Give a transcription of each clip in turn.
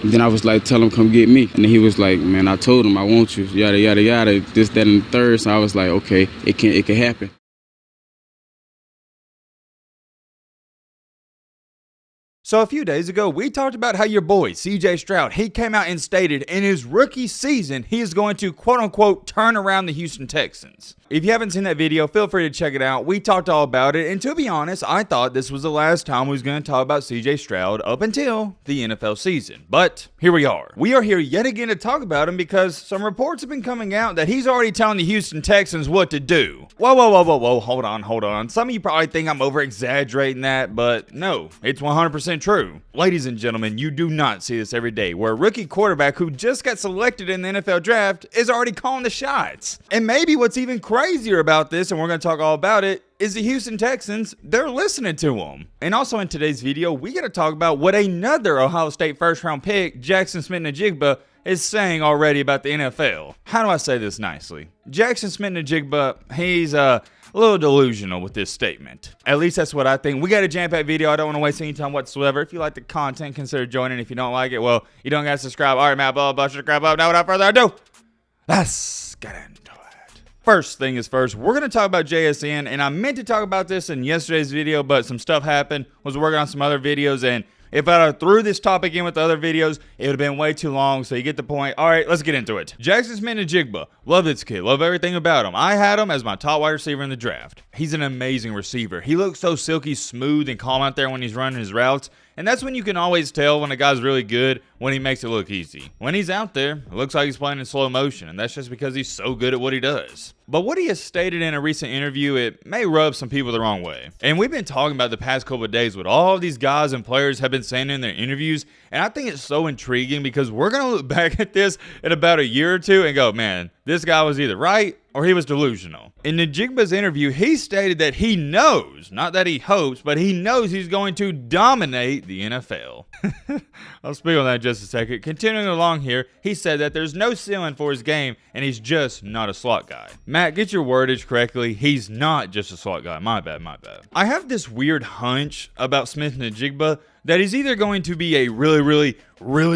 And then I was like, tell him come get me. And then he was like, man, I told him I want you, yada, yada, yada, this, that, and the third. So I was like, okay, it can happen. So a few days ago, we talked about how your boy, CJ Stroud, he came out and stated in his rookie season, he is going to quote unquote turn around the Houston Texans. If you haven't seen that video, feel free to check it out. We talked all about it, and to be honest, I thought this was the last time we was going to talk about CJ Stroud up until the NFL season. But here we are. We are here yet again to talk about him because some reports have been coming out that he's already telling the Houston Texans what to do. Whoa, hold on. Some of you probably think I'm over-exaggerating that, but no, it's 100% true. Ladies and gentlemen, you do not see this every day, where a rookie quarterback who just got selected in the NFL draft is already calling the shots. And maybe what's even crazier about this, and we're going to talk all about it, is the Houston Texans, they're listening to him. And also in today's video, we got to talk about what another Ohio State first-round pick, Jackson Smith-Njigba, is saying already about the NFL. How do I say this nicely? Jackson Smith-Njigba, he's a little delusional with this statement. At least that's what I think. We got a jam-packed video. I don't want to waste any time whatsoever. If you like the content, consider joining. If you don't like it, well, you don't got to subscribe. All right, man, blah, blah, subscribe up. Now, without further ado, let's get into it. First thing is first, we're going to talk about JSN, and I meant to talk about this in yesterday's video, but some stuff happened. Was working on some other videos, and if I threw this topic in with the other videos, it would have been way too long, so you get the point. All right, let's get into it. Jackson Smith-Njigba. Love this kid. Love everything about him. I had him as my top wide receiver in the draft. He's an amazing receiver. He looks so silky smooth and calm out there when he's running his routes. And that's when you can always tell when a guy's really good, when he makes it look easy. When he's out there, it looks like he's playing in slow motion, and that's just because he's so good at what he does. But what he has stated in a recent interview, it may rub some people the wrong way. And we've been talking about the past couple of days what all of these guys and players have been saying in their interviews, and I think it's so intriguing because we're going to look back at this in about a year or two and go, man, this guy was either right or he was delusional. In Njigba's interview, he stated that he knows, not that he hopes, but he knows he's going to dominate the NFL. I'll speak on that in just a second. Continuing along here, he said that there's no ceiling for his game, and he's just not a slot guy. Matt, get your wordage correctly. He's not just a slot guy. My bad. I have this weird hunch about Smith-Njigba that he's either going to be a really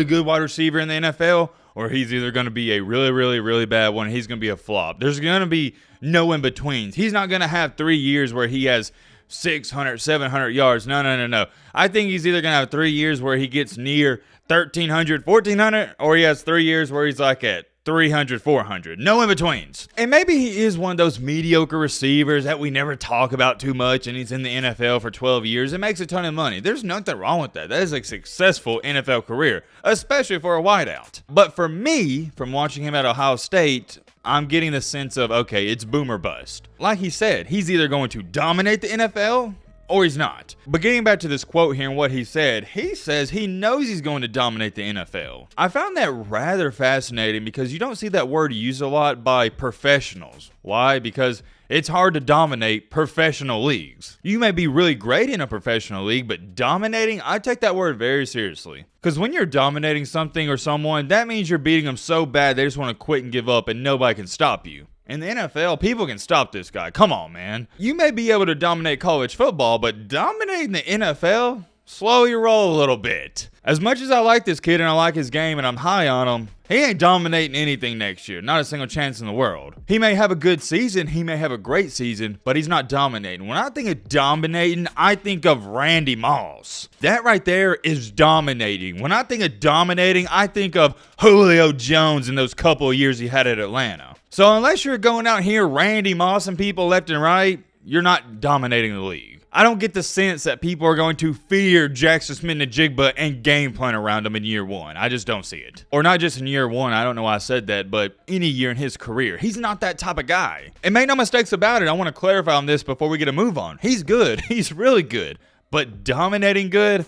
good wide receiver in the NFL, or he's either going to be a really bad one. He's going to be a flop. There's going to be no in-betweens. He's not going to have 3 years where he has 600, 700 yards. No. I think he's either going to have 3 years where he gets near 1,300, 1,400, or he has 3 years where he's like at 300, 400. No in-betweens. And maybe he is one of those mediocre receivers that we never talk about too much, and he's in the NFL for 12 years and makes a ton of money. There's nothing wrong with that. That is a successful NFL career, especially for a wideout. But for me, from watching him at Ohio State, I'm getting the sense of, okay, it's boom or bust. Like he said, he's either going to dominate the NFL or he's not. But getting back to this quote here and what he said, he says he knows he's going to dominate the NFL. I found that rather fascinating because you don't see that word used a lot by professionals. Why? Because it's hard to dominate professional leagues. You may be really great in a professional league, but dominating, I take that word very seriously. Because when you're dominating something or someone, that means you're beating them so bad they just want to quit and give up and nobody can stop you. In the NFL, people can stop this guy. Come on, man. You may be able to dominate college football, but dominating the NFL? Slow your roll a little bit. As much as I like this kid and I like his game and I'm high on him, he ain't dominating anything next year. Not a single chance in the world. He may have a good season, he may have a great season, but he's not dominating. When I think of dominating, I think of Randy Moss. That right there is dominating. When I think of dominating, I think of Julio Jones in those couple of years he had at Atlanta. So unless you're going out here Randy Moss and people left and right, you're not dominating the league. I don't get the sense that people are going to fear Jackson Smith-Njigba and game plan around him in year one. I just don't see it. Or not just in year one, I don't know why I said that, but any year in his career. He's not that type of guy. And make no mistakes about it, I want to clarify on this before we get a move on. He's good. He's really good. But dominating good?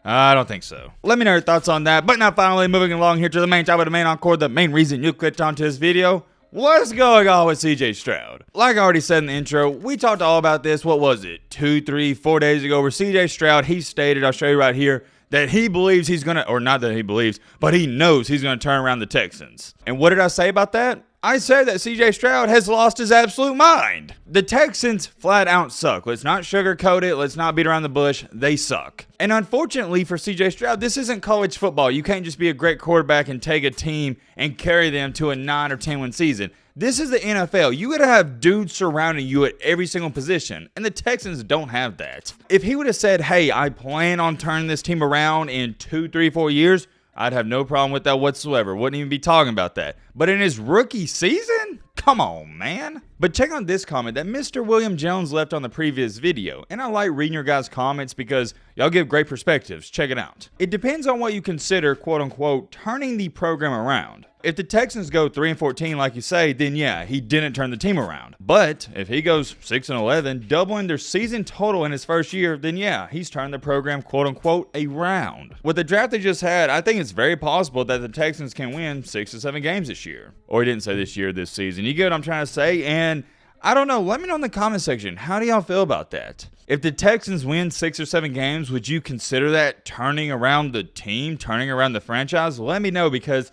I don't think so. Let me know your thoughts on that. But now finally, moving along here to the main topic, the main encore, the main reason you clicked onto this video. What's going on with CJ Stroud? Like I already said in the intro, we talked all about this, what was it, 2, 3, 4 days ago, where CJ Stroud, he stated, I'll show you right here, that he believes he's going to, or not that he believes, but he knows he's going to turn around the Texans. And what did I say about that? I say that CJ Stroud has lost his absolute mind. The Texans flat out suck. Let's not sugarcoat it. Let's not beat around the bush. They suck. And unfortunately for CJ Stroud, this isn't college football. You can't just be a great quarterback and take a team and carry them to a 9 or 10 win season. This is the NFL. You gotta have dudes surrounding you at every single position, and the Texans don't have that. If he would have said, hey, I plan on turning this team around in 2, 3, 4 years, I'd have no problem with that whatsoever. Wouldn't even be talking about that. But in his rookie season? Come on, man. But check on this comment that Mr. William Jones left on the previous video. And I like reading your guys' comments because y'all give great perspectives. Check it out. It depends on what you consider, quote unquote, turning the program around. If the Texans go 3-14 like you say, then yeah, he didn't turn the team around. But if he goes 6-11, doubling their season total in his first year, then yeah, he's turned the program quote unquote around. With the draft they just had, I think it's very possible that the Texans can win 6 or 7 games this year. Or he didn't say this year, this season. You get what I'm trying to say? And I don't know, let me know in the comment section, how do y'all feel about that? If the Texans win 6 or 7 games, would you consider that turning around the team, turning around the franchise? Let me know, because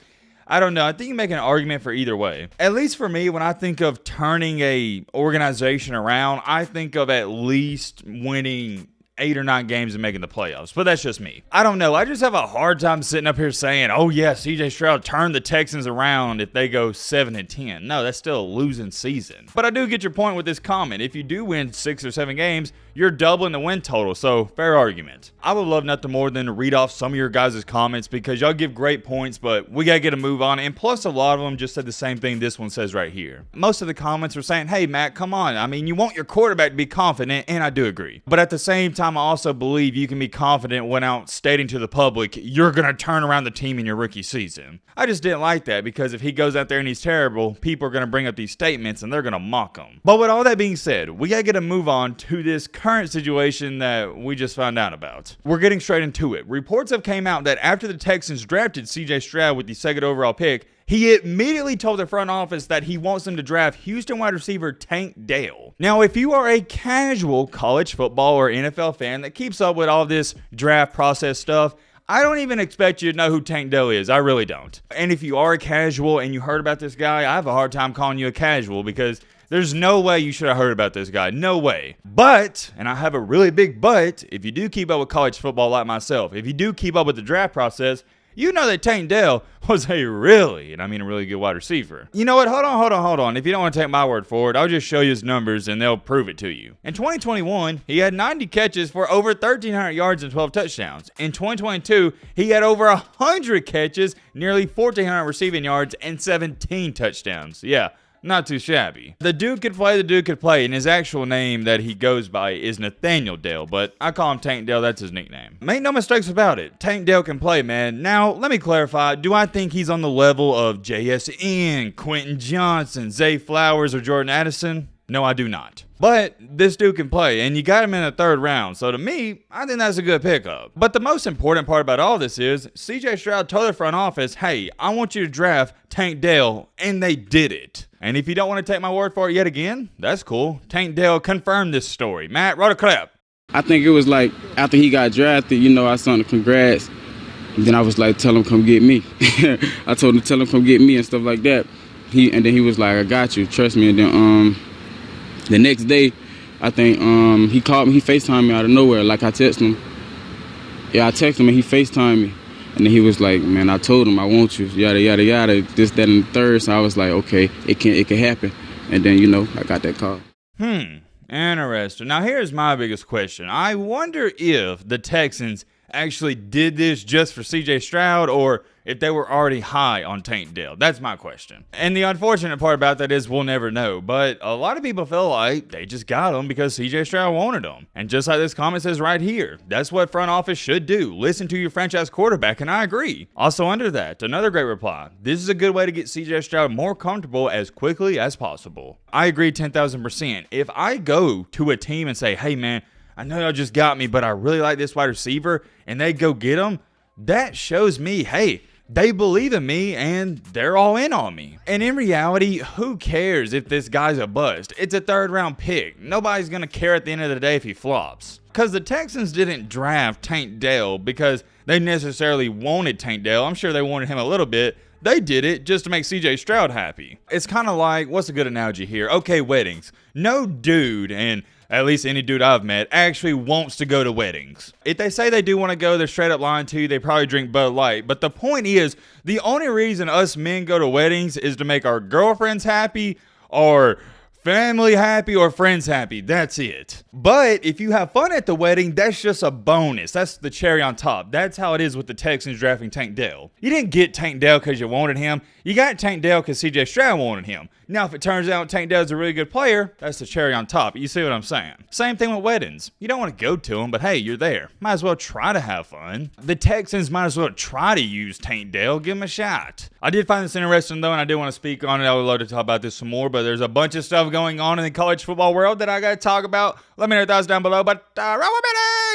I don't know. I think you make an argument for either way. At least for me, when I think of turning a organization around, I think of at least winning 8 or 9 games and making the playoffs. But that's just me. I don't know. I just have a hard time sitting up here saying, oh yeah, CJ Stroud turned the Texans around if they go 7-10. No, that's still a losing season. But I do get your point with this comment. If you do win 6 or 7 games, you're doubling the win total, so fair argument. I would love nothing more than to read off some of your guys' comments because y'all give great points, but we gotta get a move on. And plus, a lot of them just said the same thing this one says right here. Most of the comments were saying, hey, Matt, come on. I mean, you want your quarterback to be confident, and I do agree. But at the same time, I also believe you can be confident when out stating to the public, you're gonna turn around the team in your rookie season. I just didn't like that because if he goes out there and he's terrible, people are gonna bring up these statements and they're gonna mock him. But with all that being said, we gotta get a move on to this current situation that we just found out about. We're getting straight into it. Reports have came out that after the Texans drafted CJ Stroud with the 2nd overall pick, he immediately told the front office that he wants them to draft Houston wide receiver Tank Dell. Now, if you are a casual college football or NFL fan that keeps up with all this draft process stuff, I don't even expect you to know who Tank Dell is. I really don't. And if you are a casual and you heard about this guy, I have a hard time calling you a casual because there's no way you should have heard about this guy. No way. But, and I have a really big but, if you do keep up with college football like myself, if you do keep up with the draft process, you know that Tank Dell was a really good wide receiver. You know what? Hold on. If you don't want to take my word for it, I'll just show you his numbers and they'll prove it to you. In 2021, he had 90 catches for over 1,300 yards and 12 touchdowns. In 2022, he had over 100 catches, nearly 1,400 receiving yards, and 17 touchdowns. Yeah. Not too shabby. The dude could play, and his actual name that he goes by is Nathaniel Dell, but I call him Tank Dell, that's his nickname. Make no mistakes about it, Tank Dell can play, man. Now, let me clarify, do I think he's on the level of JSN, Quentin Johnson, Zay Flowers, or Jordan Addison? No, I do not. But this dude can play, and you got him in the 3rd round. So to me, I think that's a good pickup. But the most important part about all this is CJ Stroud told the front office, hey, I want you to draft Tank Dell, and they did it. And if you don't want to take my word for it yet again, that's cool. Tank Dell confirmed this story. Matt, roll a clap. I think it was like after he got drafted, I sent him congrats. And then I was like, tell him come get me. I told him tell him come get me and stuff like that. And then he was like, I got you, trust me. And then the next day, I think he called me, he FaceTimed me out of nowhere. Like I texted him. Yeah, I texted him and he FaceTimed me. And then he was like, man, I told him I want you, yada, yada, yada, this, that, and the third. So I was like, okay, it can happen. And then, I got that call. Interesting. Now, here's my biggest question. I wonder if the Texans actually did this just for CJ Stroud or if they were already high on Tank Dell. That's my question. And the unfortunate part about that is we'll never know. But a lot of people feel like they just got him because CJ Stroud wanted him. And just like this comment says right here, that's what front office should do. Listen to your franchise quarterback, and I agree. Also under that, another great reply. This is a good way to get CJ Stroud more comfortable as quickly as possible. I agree 10,000%. If I go to a team and say, hey man, I know y'all just got me, but I really like this wide receiver, and they go get him, that shows me, hey, they believe in me and they're all in on me. And in reality, who cares if this guy's a bust? It's a 3rd round pick. Nobody's going to care at the end of the day if he flops. Because the Texans didn't draft Tank Dell because they necessarily wanted Tank Dell. I'm sure they wanted him a little bit. They did it just to make CJ Stroud happy. It's kind of like, what's a good analogy here? Okay, weddings. No dude, and at least any dude I've met, actually wants to go to weddings. If they say they do want to go, they're straight up lying to you. They probably drink Bud Light. But the point is, the only reason us men go to weddings is to make our girlfriends happy, or family happy, or friends happy. That's it. But if you have fun at the wedding, that's just a bonus. That's the cherry on top. That's how it is with the Texans drafting Tank Dell. You didn't get Tank Dell because you wanted him. You got Tank Dell because CJ Stroud wanted him. Now, if it turns out Tank Dell is a really good player, that's the cherry on top. You see what I'm saying? Same thing with weddings. You don't want to go to them, but hey, you're there. Might as well try to have fun. The Texans might as well try to use Tank Dell. Give him a shot. I did find this interesting, though, and I did want to speak on it. I would love to talk about this some more, but there's a bunch of stuff going on in the college football world that I got to talk about. Let me know your thoughts down below, but roll with it!